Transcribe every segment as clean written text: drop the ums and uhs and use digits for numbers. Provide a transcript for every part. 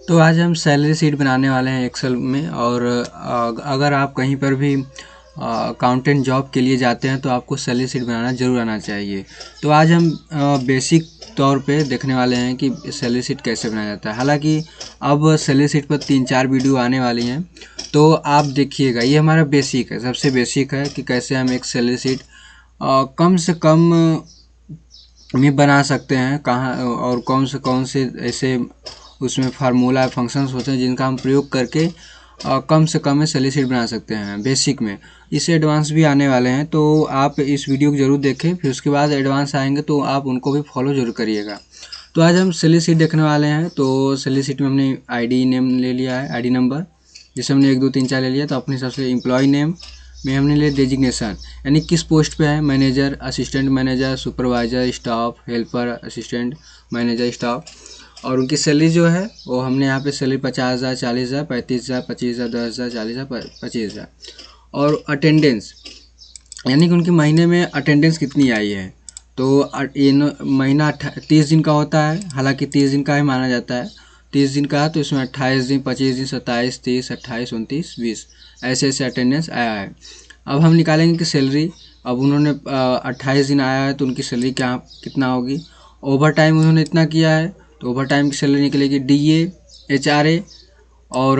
तो आज हम सैलरी शीट बनाने वाले हैं एक्सेल में। और अगर आप कहीं पर भी अकाउंटेंट जॉब के लिए जाते हैं तो आपको सैलरी शीट बनाना ज़रूर आना चाहिए। तो आज हम बेसिक तौर पे देखने वाले हैं कि सैलरी शीट कैसे बनाया जाता है। हालांकि अब सैलरी शीट पर 3-4 वीडियो आने वाली हैं, तो आप देखिएगा। ये हमारा बेसिक है, सबसे बेसिक है कि कैसे हम एक सैलरी शीट कम से कम में बना सकते हैं, कहाँ और कौन से ऐसे उसमें फार्मूला फंक्शंस होते हैं जिनका हम प्रयोग करके कम से कम में सैलरी शीट बना सकते हैं बेसिक में। इससे एडवांस भी आने वाले हैं, तो आप इस वीडियो को ज़रूर देखें। फिर उसके बाद एडवांस आएंगे तो आप उनको भी फॉलो ज़रूर करिएगा। तो आज हम सैलरी शीट देखने वाले हैं। तो सैलरी शीट में हमने आईडी नेम ले लिया है, आईडी नंबर जैसे हमने 1 2 3 4 ले लिया। तो अपने हिसाब से एम्प्लॉय नेम में हमने लिया डेजिग्नेशन, यानी किस पोस्ट पे है, manager, assistant manager, supervisor, staff, helper, assistant manager, staff. और उनकी सैलरी जो है वो हमने यहाँ पे सैलरी 50,000, 40,000, 35,000, 25,000, 10,000, 40,000, 25,000। और अटेंडेंस यानी कि उनकी महीने में अटेंडेंस कितनी आई है। तो ये महीना 30 दिन का होता है, हालांकि 30 दिन का ही माना जाता है। 30 दिन का है तो इसमें 28 दिन, 25 दिन, 27, 30, 28, 29, 20 ऐसे ऐसे अटेंडेंस आया है। अब हम निकालेंगे कि सैलरी, अब उन्होंने 28 दिन आया है तो उनकी सैलरी कितना होगी। ओवर टाइम उन्होंने इतना किया है तो ओवर टाइम की सैलरी निकलेगी DA, HRA और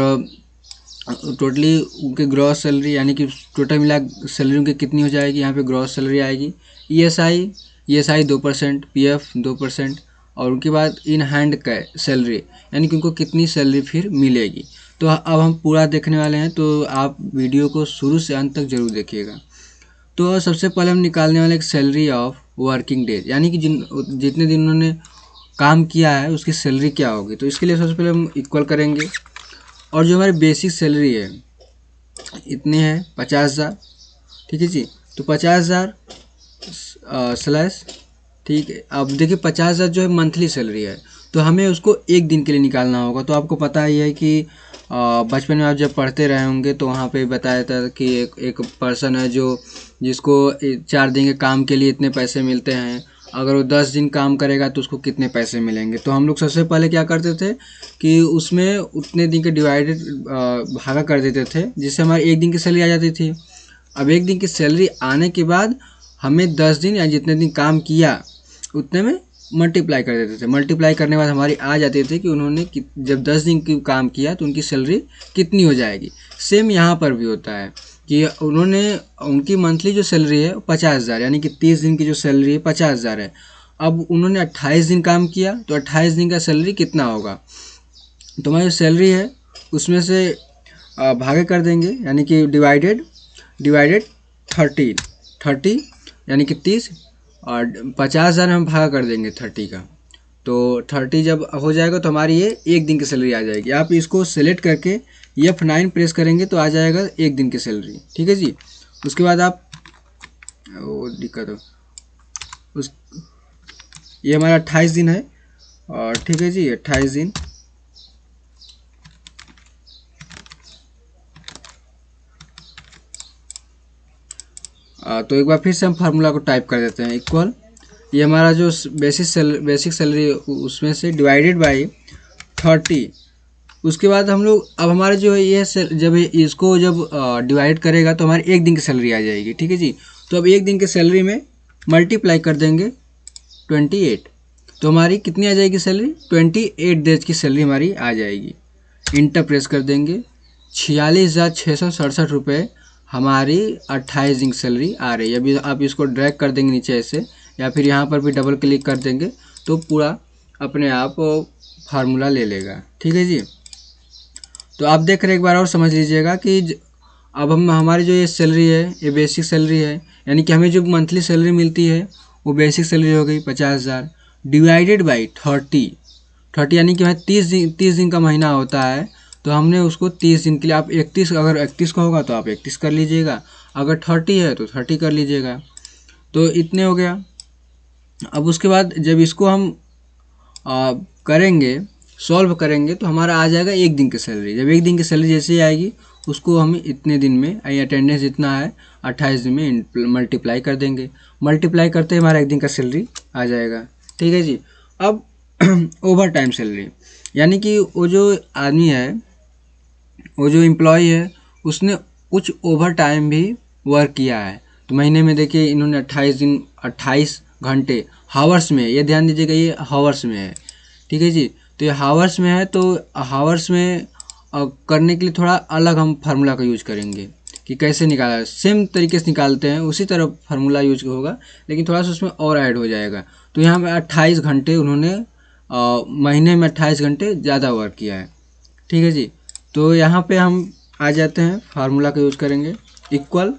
टोटली उनके ग्रॉस सैलरी, यानी कि टोटल मिला सैलरी उनकी कितनी हो जाएगी। यहाँ पे ग्रॉस सैलरी आएगी। ESI 2%, PF 2%, और उनके बाद इन हैंड का सैलरी, यानी कि उनको कितनी सैलरी फिर मिलेगी। तो अब हम पूरा देखने वाले हैं, तो आप वीडियो को शुरू से अंत तक जरूर देखिएगा। तो सबसे पहले हम निकालने वाले एक सैलरी ऑफ वर्किंग डेज, यानी कि जितने दिन उन्होंने काम किया है उसकी सैलरी क्या होगी। तो इसके लिए सबसे पहले हम इक्वल करेंगे, और जो हमारी बेसिक सैलरी है इतनी है 50,000, ठीक है जी। तो 50,000 स्लैश, ठीक है। अब देखिए 50,000 जो है मंथली सैलरी है, तो हमें उसको एक दिन के लिए निकालना होगा। तो आपको पता ही है कि बचपन में आप जब पढ़ते रहे होंगे तो वहाँ पे बताया था कि एक पर्सन है जिसको 4 दिन के काम के लिए इतने पैसे मिलते हैं। अगर वो 10 दिन काम करेगा तो उसको कितने पैसे मिलेंगे। तो हम लोग सबसे पहले क्या करते थे कि उसमें उतने दिन के डिवाइडेड भागा कर देते थे, जिससे हमारी एक दिन की सैलरी आ जाती थी। अब एक दिन की सैलरी आने के बाद हमें 10 दिन या जितने दिन काम किया उतने में मल्टीप्लाई कर देते थे। मल्टीप्लाई करने के बाद हमारी आ जाती थी कि उन्होंने जब 10 दिन की काम किया तो उनकी सैलरी कितनी हो जाएगी। सेम यहाँ पर भी होता है कि उनकी मंथली जो सैलरी है 50,000, यानी कि 30 दिन की जो सैलरी है 50,000 है। अब उन्होंने 28 दिन काम किया तो 28 दिन का सैलरी कितना होगा। तो हमारी जो सैलरी है उसमें से भागे कर देंगे, यानी कि डिवाइडेड 30 यानी कि 30, और 50,000 हम भागा कर देंगे 30 का। तो 30 जब हो जाएगा तो हमारी ये एक दिन की सैलरी आ जाएगी। आप इसको सेलेक्ट करके F9 प्रेस करेंगे तो आ जाएगा एक दिन की सैलरी, ठीक है जी। उसके बाद आप वो दिक्कत हो उस ये हमारा 28 दिन है, और ठीक है जी 28 दिन। तो एक बार फिर से हम फार्मूला को टाइप कर देते हैं, इक्वल ये हमारा जो बेसिक सैलरी उसमें से डिवाइडेड बाई 30। उसके बाद हम लोग अब हमारे जो है ये जब इसको डिवाइड करेगा तो हमारी एक दिन की सैलरी आ जाएगी, ठीक है जी। तो अब एक दिन की सैलरी में मल्टीप्लाई कर देंगे 28, तो हमारी कितनी आ जाएगी सैलरी, 28 डेज की सैलरी हमारी आ जाएगी। इंटर प्रेस कर देंगे, 46,667 रुपये हमारी 28 दिन सैलरी आ रही है। अभी आप इसको ड्रैग कर देंगे नीचे ऐसे, या फिर यहाँ पर भी डबल क्लिक कर देंगे तो पूरा अपने आप फार्मूला ले लेगा, ठीक है जी। तो आप देख रहे एक बार और समझ लीजिएगा कि अब हमारी जो ये सैलरी है ये बेसिक सैलरी है, यानी कि हमें जो मंथली सैलरी मिलती है वो बेसिक सैलरी हो गई 50,000 डिवाइडेड बाई 30 यानी कि हमें 30 दिन का महीना होता है। तो हमने उसको 30 दिन के लिए, आप 31, अगर 31 का होगा तो आप 31 कर लीजिएगा, अगर 30 है तो 30 कर लीजिएगा। तो इतने हो गया। अब उसके बाद जब इसको हम सॉल्व करेंगे तो हमारा आ जाएगा एक दिन की सैलरी। जब एक दिन की सैलरी जैसे ही आएगी उसको हम इतने दिन में, अटेंडेंस जितना है 28 दिन में मल्टीप्लाई कर देंगे। मल्टीप्लाई करते हमारा एक दिन का सैलरी आ जाएगा, ठीक है जी। अब ओवर टाइम सैलरी, यानी कि वो जो आदमी है, वो जो एम्प्लॉय है, उसने कुछ ओवर टाइम भी वर्क किया है। तो महीने में देखिए इन्होंने 28 घंटे हावर्स में, ये ध्यान दीजिएगा, ये हावर्स में है, ठीक है जी। तो ये हावर्स में है, तो हावर्स में करने के लिए थोड़ा अलग हम फार्मूला का यूज करेंगे कि कैसे निकाला है। सेम तरीके से निकालते हैं, उसी तरह फार्मूला यूज होगा, लेकिन थोड़ा सा उसमें और ऐड हो जाएगा। तो यहाँ पे 28 घंटे उन्होंने महीने में 28 घंटे ज़्यादा वर्क किया है, ठीक है जी। तो यहाँ पे हम आ जाते हैं, फार्मूला का यूज करेंगे, इक्वल।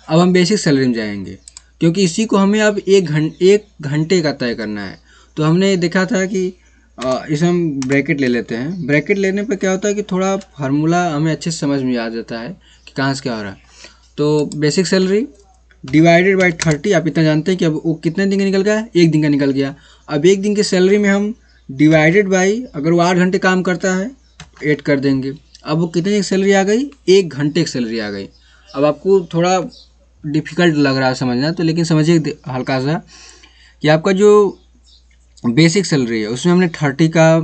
अब हम बेसिक सैलरी में जाएंगे, क्योंकि इसी को हमें अब एक घंटे का तय करना है। तो हमने देखा था कि इसे हम ब्रैकेट ले लेते हैं। ब्रैकेट लेने पे क्या होता है कि थोड़ा फार्मूला हमें अच्छे से समझ में आ जाता है कि कहाँ से क्या हो रहा है। तो बेसिक सैलरी डिवाइडेड बाई 30, आप इतना जानते हैं कि अब वो कितने दिन का निकल गया, एक दिन का निकल गया। अब एक दिन की सैलरी में हम डिवाइडेड बाई, अगर वो 8 घंटे काम करता है 8 कर देंगे। अब वो कितने की सैलरी आ गई, 1 घंटे की सैलरी आ गई। अब आपको थोड़ा डिफ़िकल्ट लग रहा है समझना, तो लेकिन समझिए हल्का सा कि आपका जो बेसिक सैलरी है उसमें हमने 30 का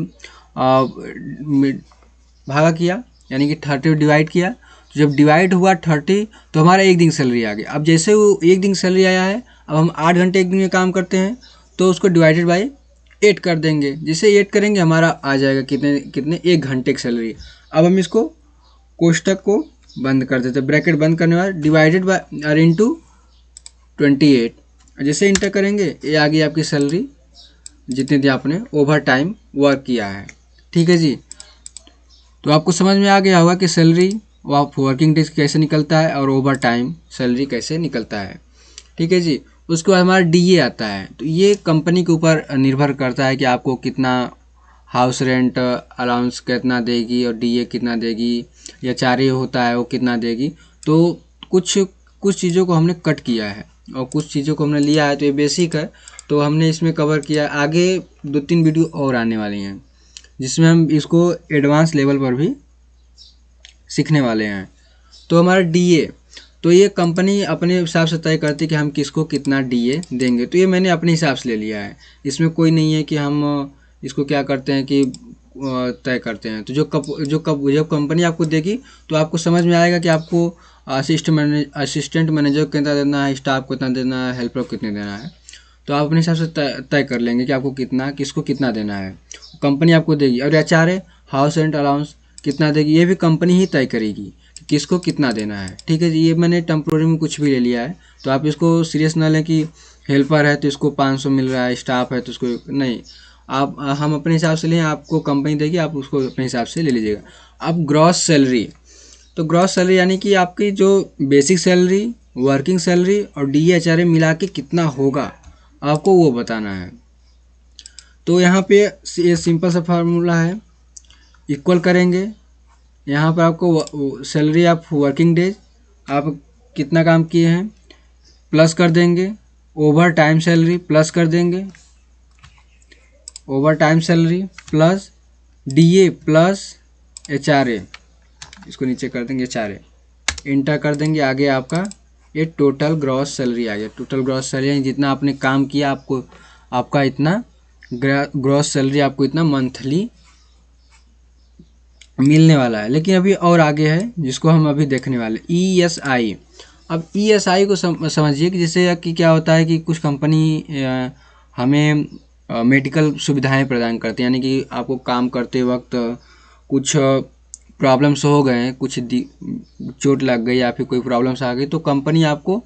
भागा किया, यानी कि 30 डिवाइड किया। तो जब डिवाइड हुआ 30, तो हमारा एक दिन की सैलरी आ गई। अब जैसे वो एक दिन की सैलरी आया है, अब हम 8 घंटे एक दिन में काम करते हैं, तो उसको डिवाइडेड बाई 8 कर देंगे। जिसे 8 करेंगे हमारा आ जाएगा कितने कितने, 1 घंटे की सैलरी। अब हम इसको कोष्टक को बंद कर देते, ब्रैकेट बंद करने बाद डिवाइडेड बाई और इंटू 28। जैसे इंटर करेंगे ये आ गई आपकी सैलरी, जितने दिन आपने ओवर टाइम वर्क किया है, ठीक है जी। तो आपको समझ में आ गया होगा कि सैलरी वर्किंग डेज कैसे निकलता है और ओवर टाइम सैलरी कैसे निकलता है, ठीक है जी। उसके बाद हमारा डीए आता है। तो ये कंपनी के ऊपर निर्भर करता है कि आपको कितना हाउस रेंट अलाउंस कितना देगी और डीए कितना देगी, या चार्ज होता है वो कितना देगी। तो कुछ कुछ चीज़ों को हमने कट किया है और कुछ चीज़ों को हमने लिया है। तो ये बेसिक है, तो हमने इसमें कवर किया। आगे 2-3 वीडियो और आने वाली हैं जिसमें हम इसको एडवांस लेवल पर भी सीखने वाले हैं। तो हमारा डीए, तो ये कंपनी अपने हिसाब से तय करती है कि हम किसको कितना डीए देंगे। तो ये मैंने अपने हिसाब से ले लिया है, इसमें कोई नहीं है कि हम इसको क्या करते हैं कि तय करते हैं। तो जब कंपनी आपको देगी तो आपको समझ में आएगा कि आपको असिस्टेंट मैनेजर को कितना देना है, स्टाफ को कितना देना है, हेल्पर को कितने देना है। तो आप अपने हिसाब से तय कर लेंगे कि आपको कितना किसको कितना देना है, कंपनी आपको देगी। और एचआरए हाउस रेंट अलाउंस कितना देगी, ये भी कंपनी ही तय करेगी कि किसको कितना देना है, ठीक है जी। ये मैंने टेम्प्रोरी में कुछ भी ले लिया है, तो आप इसको सीरियस ना लें कि हेल्पर है तो इसको 500 मिल रहा है, स्टाफ है तो उसको नहीं। आप हम अपने हिसाब से लें, आपको कंपनी देगी, आप उसको अपने हिसाब से ले लीजिएगा। अब ग्रॉस सैलरी, तो ग्रॉस सैलरी यानी कि आपकी जो बेसिक सैलरी, वर्किंग सैलरी और डीएचआरए मिला के कितना होगा आपको वो बताना है। तो यहाँ पे ये सिंपल सा फार्मूला है, इक्वल करेंगे। यहाँ पर आपको सैलरी ऑफ वर्किंग डेज, आप कितना काम किए हैं, प्लस कर देंगे। ओवर टाइम सैलरी प्लस कर देंगे, over time salary plus DA plus HRA, इसको नीचे कर देंगे एचआरए, इंटर कर देंगे। आगे आपका ये टोटल ग्रॉस सैलरी आ गया। टोटल ग्रॉस सैलरी जितना आपने काम किया आपको आपका इतना ग्रॉस सैलरी आपको इतना मंथली मिलने वाला है। लेकिन अभी और आगे है जिसको हम अभी देखने वाले, ईएसआई। अब ईएसआई को समझिए कि जैसे कि क्या होता है कि कुछ कंपनी हमें मेडिकल सुविधाएं प्रदान करती हैं, यानी कि आपको काम करते वक्त कुछ प्रॉब्लम्स हो गए, कुछ चोट लग गई या फिर कोई प्रॉब्लम्स आ गई, तो कंपनी आपको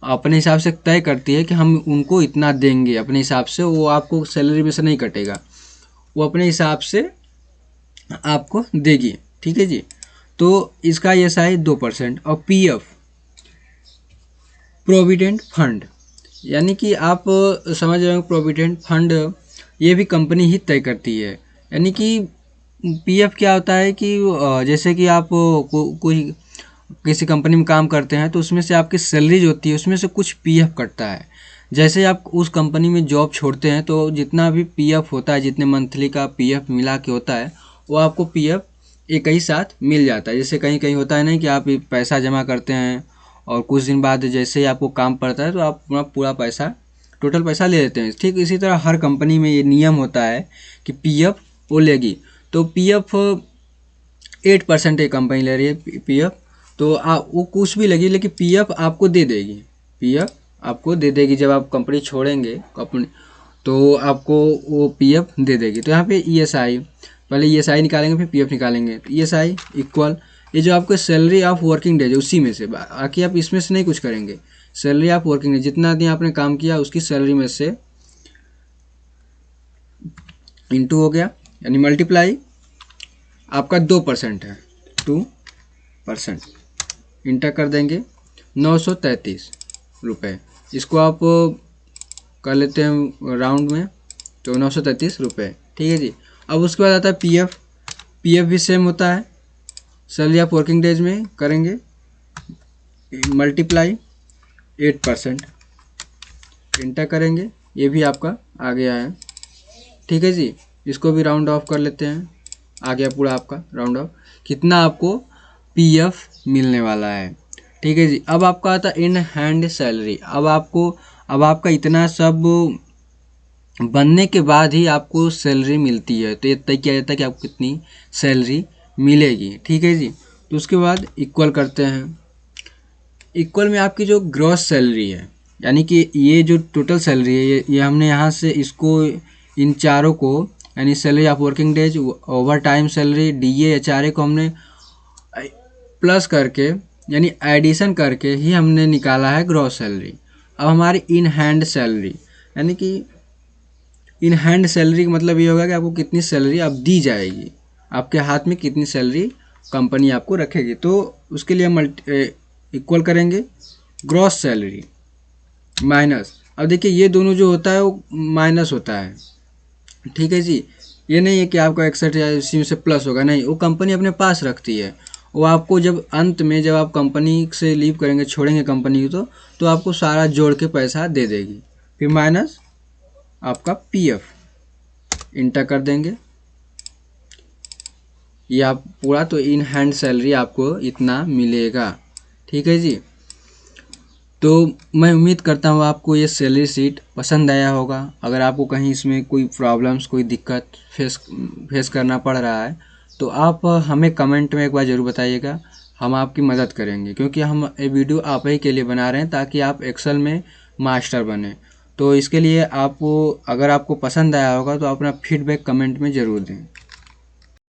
अपने हिसाब से तय करती है कि हम उनको इतना देंगे अपने हिसाब से। वो आपको सैलरी में से नहीं कटेगा, वो अपने हिसाब से आपको देगी, ठीक है जी। तो इसका ईएसआई 2%। और पीएफ प्रोविडेंट फंड, यानी कि आप समझ रहे हो, प्रोविडेंट फंड ये भी कंपनी ही तय करती है। यानी कि पीएफ क्या होता है कि जैसे कि आप कोई किसी कंपनी में काम करते हैं तो उसमें से आपकी सैलरी जो होती है उसमें से कुछ पीएफ कटता है। जैसे आप उस कंपनी में जॉब छोड़ते हैं तो जितना भी पीएफ होता है, जितने मंथली का पीएफ मिला के होता है, वो आपको पीएफ एक ही साथ मिल जाता है। जैसे कहीं कहीं होता है नहीं कि आप पैसा जमा करते हैं और कुछ दिन बाद जैसे ही आपको काम पड़ता है तो आप पूरा पैसा, टोटल पैसा ले लेते हैं। ठीक इसी तरह हर कंपनी में ये नियम होता है कि पीएफ वो लेगी। तो पीएफ 8% है कंपनी ले रही है पीएफ, तो वो कुछ भी लगी लेकिन पीएफ आपको दे देगी, पीएफ आपको दे देगी। जब आप कंपनी छोड़ेंगे कंपनी तो आपको वो पीएफ दे देगी। तो यहाँ पे ईएसआई, पहले ईएसआई निकालेंगे फिर पीएफ निकालेंगे। तो ईएसआई इक्वल ये जो आपको सैलरी ऑफ वर्किंग डेज उसी में से, बाकी आप इसमें से नहीं कुछ करेंगे, सैलरी ऑफ वर्किंग डेज जितना दिन आपने काम किया उसकी सैलरी में से इंटू हो गया, यानी मल्टीप्लाई आपका 2% है, 2% इंटर कर देंगे 933 रुपये। इसको आप कर लेते हैं राउंड में, तो 933 रुपये, ठीक है जी। अब उसके बाद आता है पीएफ, पीएफ भी सेम होता है, सैलरी ऑफ वर्किंग डेज में करेंगे मल्टीप्लाई 8%, इंटर करेंगे, ये भी आपका आ गया है, ठीक है जी। इसको भी राउंड ऑफ कर लेते हैं, आ गया पूरा आपका राउंड ऑफ, कितना आपको पीएफ मिलने वाला है, ठीक है जी। अब आपका आता है इन हैंड सैलरी। अब आपका इतना सब बनने के बाद ही आपको सैलरी मिलती है, तो ये तय किया जाता है कि आपको कितनी सैलरी मिलेगी, ठीक है जी। तो उसके बाद इक्वल करते हैं, इक्वल में आपकी जो ग्रॉस सैलरी है, यानी कि ये जो टोटल सैलरी है ये हमने यहाँ से इसको इन चारों को, यानी salary of working days, over time salary, DA, HRA को हमने प्लस करके यानी एडिशन करके ही हमने निकाला है ग्रॉस सैलरी। अब हमारी इन हैंड सैलरी, यानी कि इन हैंड सैलरी का मतलब ये होगा कि आपको कितनी सैलरी अब दी जाएगी, आपके हाथ में कितनी सैलरी कंपनी आपको रखेगी। तो उसके लिए हम इक्वल करेंगे ग्रॉस सैलरी माइनस, अब देखिए ये दोनों जो होता है वो माइनस होता है, ठीक है जी। ये नहीं है कि आपका 61 या इसी में से प्लस होगा, नहीं, वो कंपनी अपने पास रखती है। वो आपको जब अंत में जब आप कंपनी से लीव करेंगे, छोड़ेंगे कंपनी को, तो आपको सारा जोड़ के पैसा दे देगी, फिर माइनस आपका पीएफ इंटर कर देंगे, ये आप पूरा, तो इन हैंड सैलरी आपको इतना मिलेगा, ठीक है जी। तो मैं उम्मीद करता हूँ आपको ये सैलरी शीट पसंद आया होगा। अगर आपको कहीं इसमें कोई प्रॉब्लम्स, कोई दिक्कत फेस करना पड़ रहा है तो आप हमें कमेंट में एक बार ज़रूर बताइएगा, हम आपकी मदद करेंगे, क्योंकि हम ये वीडियो आप ही के लिए बना रहे हैं ताकि आप एक्सेल में मास्टर बने। तो इसके लिए आप, अगर आपको पसंद आया होगा तो अपना फीडबैक कमेंट में ज़रूर दें।